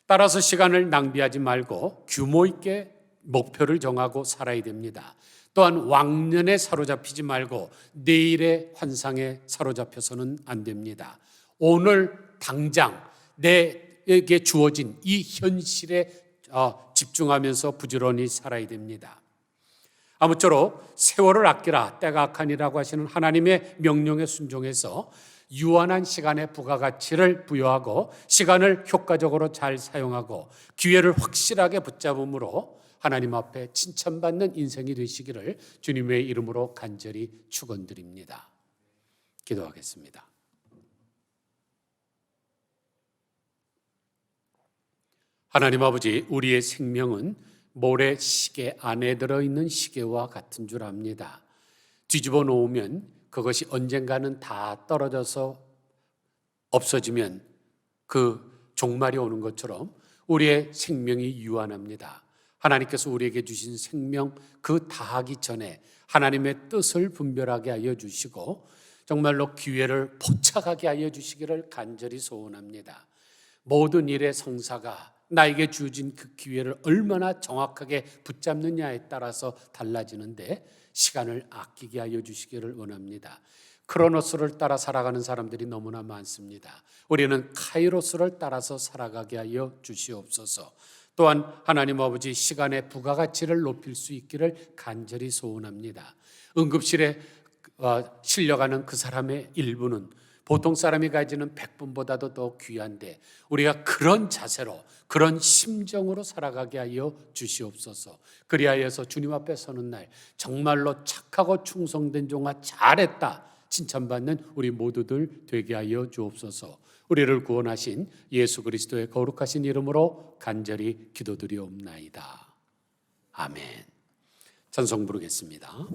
따라서 시간을 낭비하지 말고 규모 있게 목표를 정하고 살아야 됩니다. 또한 왕년에 사로잡히지 말고 내일의 환상에 사로잡혀서는 안 됩니다. 오늘 당장 내게 주어진 이 현실에 집중하면서 부지런히 살아야 됩니다. 아무쪼록 세월을 아끼라 때가 악하니라고 하시는 하나님의 명령에 순종해서 유한한 시간의 부가가치를 부여하고 시간을 효과적으로 잘 사용하고 기회를 확실하게 붙잡음으로 하나님 앞에 칭찬받는 인생이 되시기를 주님의 이름으로 간절히 축원드립니다. 기도하겠습니다. 하나님 아버지, 우리의 생명은 모래시계 안에 들어있는 시계와 같은 줄 압니다. 뒤집어 놓으면 그것이 언젠가는 다 떨어져서 없어지면 그 종말이 오는 것처럼 우리의 생명이 유한합니다. 하나님께서 우리에게 주신 생명 그 다하기 전에 하나님의 뜻을 분별하게 하여 주시고 정말로 기회를 포착하게 하여 주시기를 간절히 소원합니다. 모든 일의 성사가 나에게 주어진 그 기회를 얼마나 정확하게 붙잡느냐에 따라서 달라지는데 시간을 아끼게 하여 주시기를 원합니다. 크로노스를 따라 살아가는 사람들이 너무나 많습니다. 우리는 카이로스를 따라서 살아가게 하여 주시옵소서. 또한 하나님 아버지, 시간의 부가가치를 높일 수 있기를 간절히 소원합니다. 응급실에 실려가는 그 사람의 일부는 보통 사람이 가지는 100분보다도 더 귀한데 우리가 그런 자세로 그런 심정으로 살아가게 하여 주시옵소서. 그리하여서 주님 앞에 서는 날 정말로 착하고 충성된 종아 잘했다 칭찬받는 우리 모두들 되게 하여 주옵소서. 우리를 구원하신 예수 그리스도의 거룩하신 이름으로 간절히 기도드리옵나이다. 아멘. 찬송 부르겠습니다.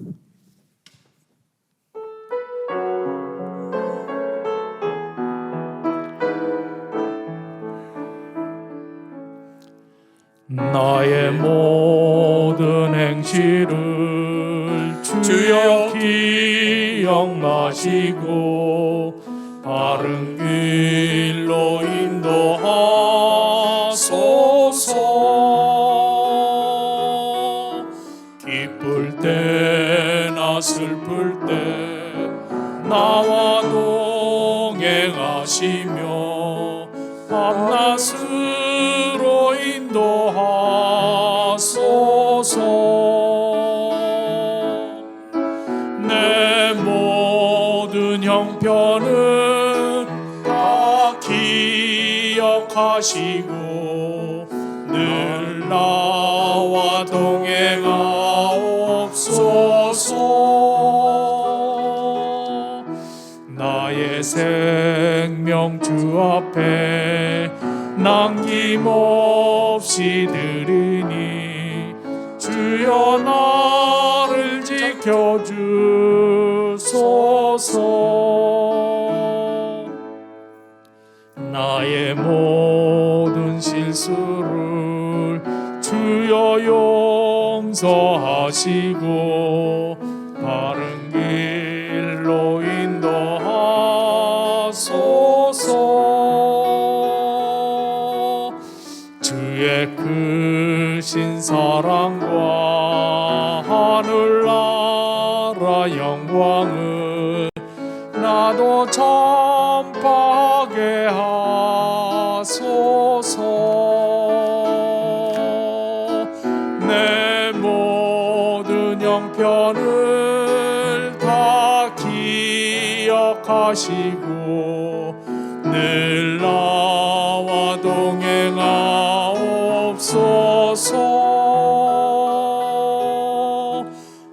나의 모든 행실을 주여 기억나시고 바른 길로 인도하소서. 기쁠 때나 슬플 때 나와 동행하시며 밤낮으로 인도하소서. 내 모든 형편은 다 기억하시고 늘 나와 동행하옵소서. 나의 생명 주 앞에 남김없이 들으니 주여 나를 지켜주소서. 나의 모든 실수를 주여 용서하시고 바른 길로 인도하소서. 주의 크신 사랑과 하늘나라 영광을 나도 전파하게 하소서. 내 모든 형편을 다 기억하시고 늘 나와 동행하옵소서.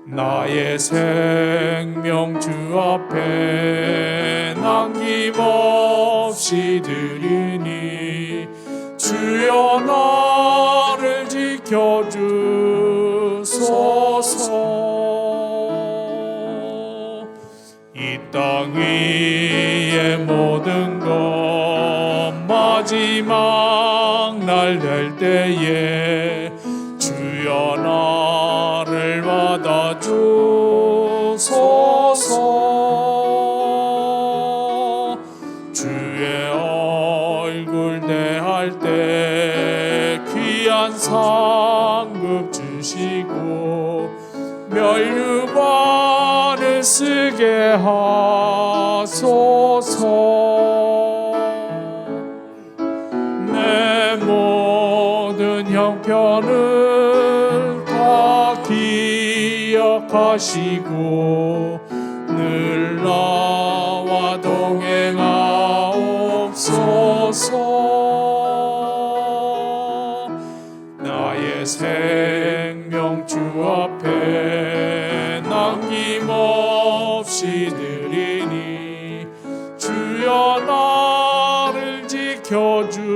나의 생명 주 앞에 남김없이 드리니 주여 나를 지켜주소서. 이 땅 위의 모든 것 마지막 날 될 때에 주여 나를 받아주소서. 주의 얼굴 대할 때 귀한 상급 주시고 멸류관을 쓰게 하소서. 내 모든 형편을 다 기억하시고 늘 나와 동행하옵소서. 나의 생명 주 앞에 남김없이 드리니 주여 나를 지켜주소서.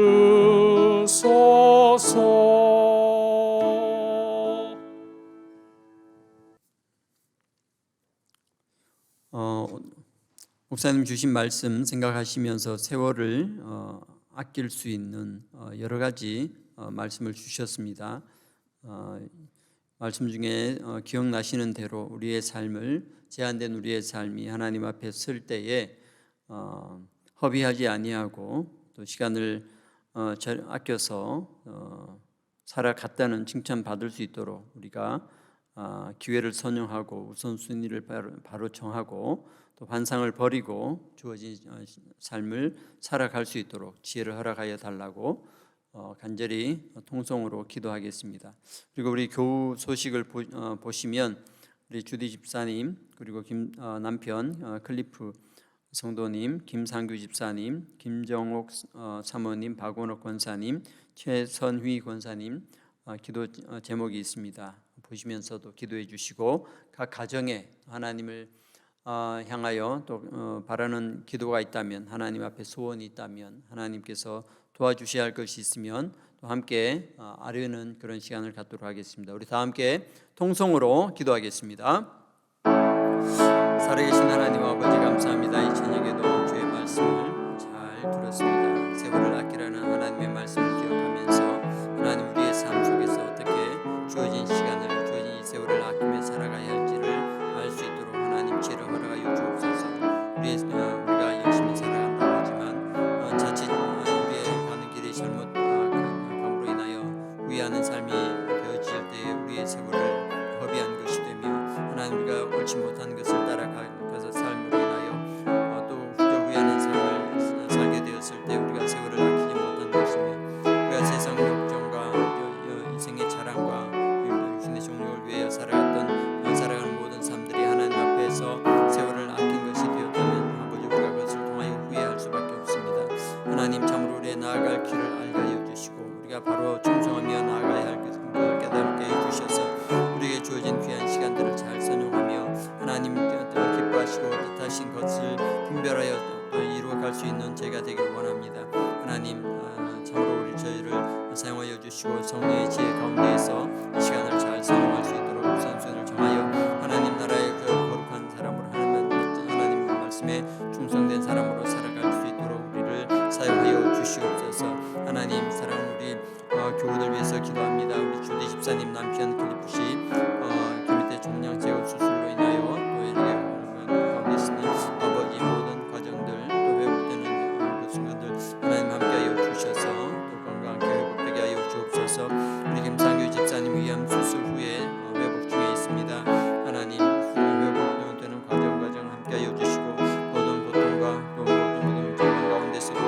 목사님 주신 말씀 생각하시면서 세월을 아낄 수 있는 여러 가지 말씀을 주셨습니다. 말씀 중에 기억나시는 대로 우리의 삶을, 제한된 우리의 삶이 하나님 앞에 설 때에 허비하지 아니하고 또 시간을 아껴서 살아갔다는 칭찬 받을 수 있도록 우리가 기회를 선용하고 우선순위를 바로 정하고 또 환상을 버리고 주어진 삶을 살아갈 수 있도록 지혜를 허락하여 달라고 간절히 통성으로 기도하겠습니다. 그리고 우리 교우 소식을 보시면 우리 주디 집사님, 그리고 남편 클리프 성도님, 김상규 집사님, 김정옥 사모님, 박원옥 권사님, 최선휘 권사님 기도 제목이 있습니다. 보시면서도 기도해 주시고 각 가정에 하나님을 향하여 또 바라는 기도가 있다면, 하나님 앞에 소원이 있다면, 하나님께서 도와주셔야 할 것이 있으면 또 함께 아뢰는 그런 시간을 갖도록 하겠습니다. 우리 다 함께 통성으로 기도하겠습니다. 살아계신 하나님 아버지, 감사합니다. 이 저녁에도 주의 말씀을 잘 들었습니다. 세월을 아끼라는 하나님의 말씀을 기억하면서 하나님 우리의 삶 속에서 어떻게 주어진 시간을, 주어진 이 세월을 아끼며 살아가야 할지를 알 수 있도록 하나님 지혜를 허락하여 주옵소서. 우리가 열심히 살아간다고 하지만 자칫 우리의 가는 길이 잘못감으로 인하여 후회하는 삶이 되어질 때에 우리의 세월을 허비한 것이 되며, 하나님 우리가 옳지 못한 것을 따라가서 삶으로 인하여 또 후회하는 삶을 살게 되었을 때 우리가 세월을 아끼지 못한 것이며, 우리가 세상 욕정과 인생의 자랑과 육신의 정욕을 위하여 살아가는 모든 삶들이 하나님 앞에서 세월을 아낀 것이 되었다면 아버지, 우리가 그것을 통하여 후회할 수밖에 없습니다. 하나님 참으로 우리의 나아갈 길을 알게 하여 주시고 우리가 바로 충성하며 나아가야 할 것을 깨닫게 해 주셔서 우리에게 주어진 귀한 시간들을 잘 선용하며 하나님 기뻐하시고 뜻하신 것을 분별하여 또 이루어갈 수 있는 저희가 되기를 원합니다. 하나님 참으로 저희를 사용하여 주시고 성령의 지혜 가운데에서 이 시간을 잘 사용할 수 있도록 우선순위를 정하여 하나님 나라의 그 거룩한 사람으로, 하나님 말씀에 충성된 사람으로 살아갈 수 있도록 우리를 사용하여 주시옵소서. 하나님 사랑하는 우리 교우들 위해서 기도합니다. 우리 주디 집사님 남편 클리프 씨 밑에 종양 제거 수술로 인하여 또 이렇게 가운데 쓰는 아버지 모든 과정들, 또 회복되는 그 순간들 하나님 함께하여 주셔서 또 건강하게 회복되게 하여 주옵소서. 우리 김상규 집사님 위암 수술 후에 회복 중에 있습니다. 하나님 회복되는 과정 함께하여 주시고 모든 고통과 또 모든 절망 가운데서도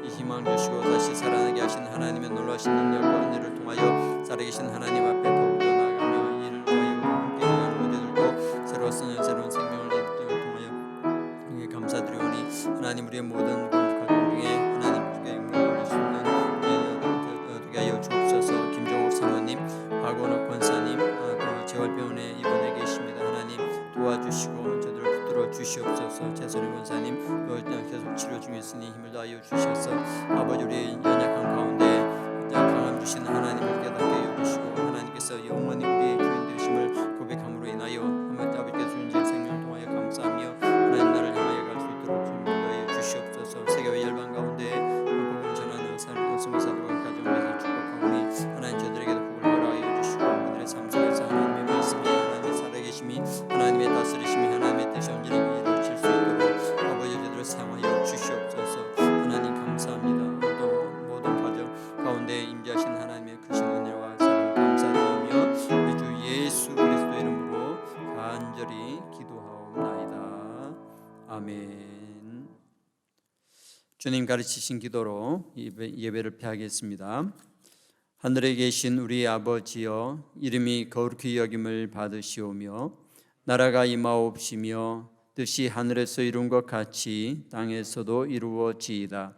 이 희망 주시고 다시 살아나게 하신 하나님의 놀라신 능력과 은혜를 통하여 살아계신 하나님 앞에 더욱더 나아가며 이를 위하여 함께 기도하는 모두들도 새로운 생명을 통하여 감사드리오니, 하나님 우리의 모든 가정 중에 하나님께 영광을 돌릴 수 있는 되게 하여 주옵소서. 김정옥 사모님, 박원옥 권사님 또 재활병원에 입원해 계십니다. 하나님 도와주시고 저들을 붙들어 주시옵소서. 최선희 권사님 또 계속 치료 중에 있으니 힘을 다하여 주셔서 아버지 우리의 연약한 가운데 강함 주시는 하나님을 깨닫게 하여 주시고, 하나님께서 영원히 우리의 주인 되심을 고백함으로 인하여 아버지께 주신 생명을 통하여 감사하며 하나님 나를 향하여 갈 수 있도록 주님 인도하여 주시옵소서. 세계와 열방 가운데 복음 전하는 성사들과 가정에서 축복하오니 하나님 저들에게도 복을 허락하여 주시고 그들의 삶 속에서 하나님의 말씀이, 하나님의 살아계심이, 하나님의 다스리심이, 하나님의 뜻이 온전히 이루어질 수 있도록 아버지 저들을 사용하여 주시옵소서. 하나님 감사합니다. 또 모든 가정 가운데 임재하신 하나님의 크신 은혜와 사랑 감사드리며 우리 주 예수 그리스도 이름으로 간절히 기도하옵나이다. 아멘. 주님 가르치신 기도로 예배를 폐하겠습니다. 하늘에 계신 우리 아버지여, 이름이 거룩히 여김을 받으시오며 나라가 임하옵시며 뜻이 하늘에서 이룬 것 같이 땅에서도 이루어지이다.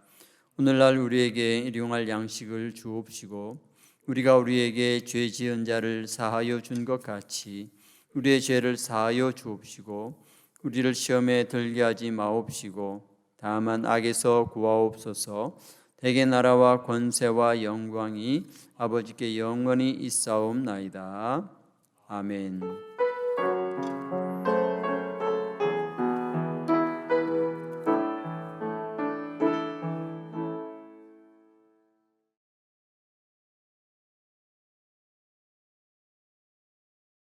오늘날 우리에게 일용할 양식을 주옵시고 우리가 우리에게 죄 지은 자를 사하여 준 것 같이 우리의 죄를 사하여 주옵시고 우리를 시험에 들게 하지 마옵시고 다만 악에서 구하옵소서. 대개 나라와 권세와 영광이 아버지께 영원히 있사옵나이다. 아멘.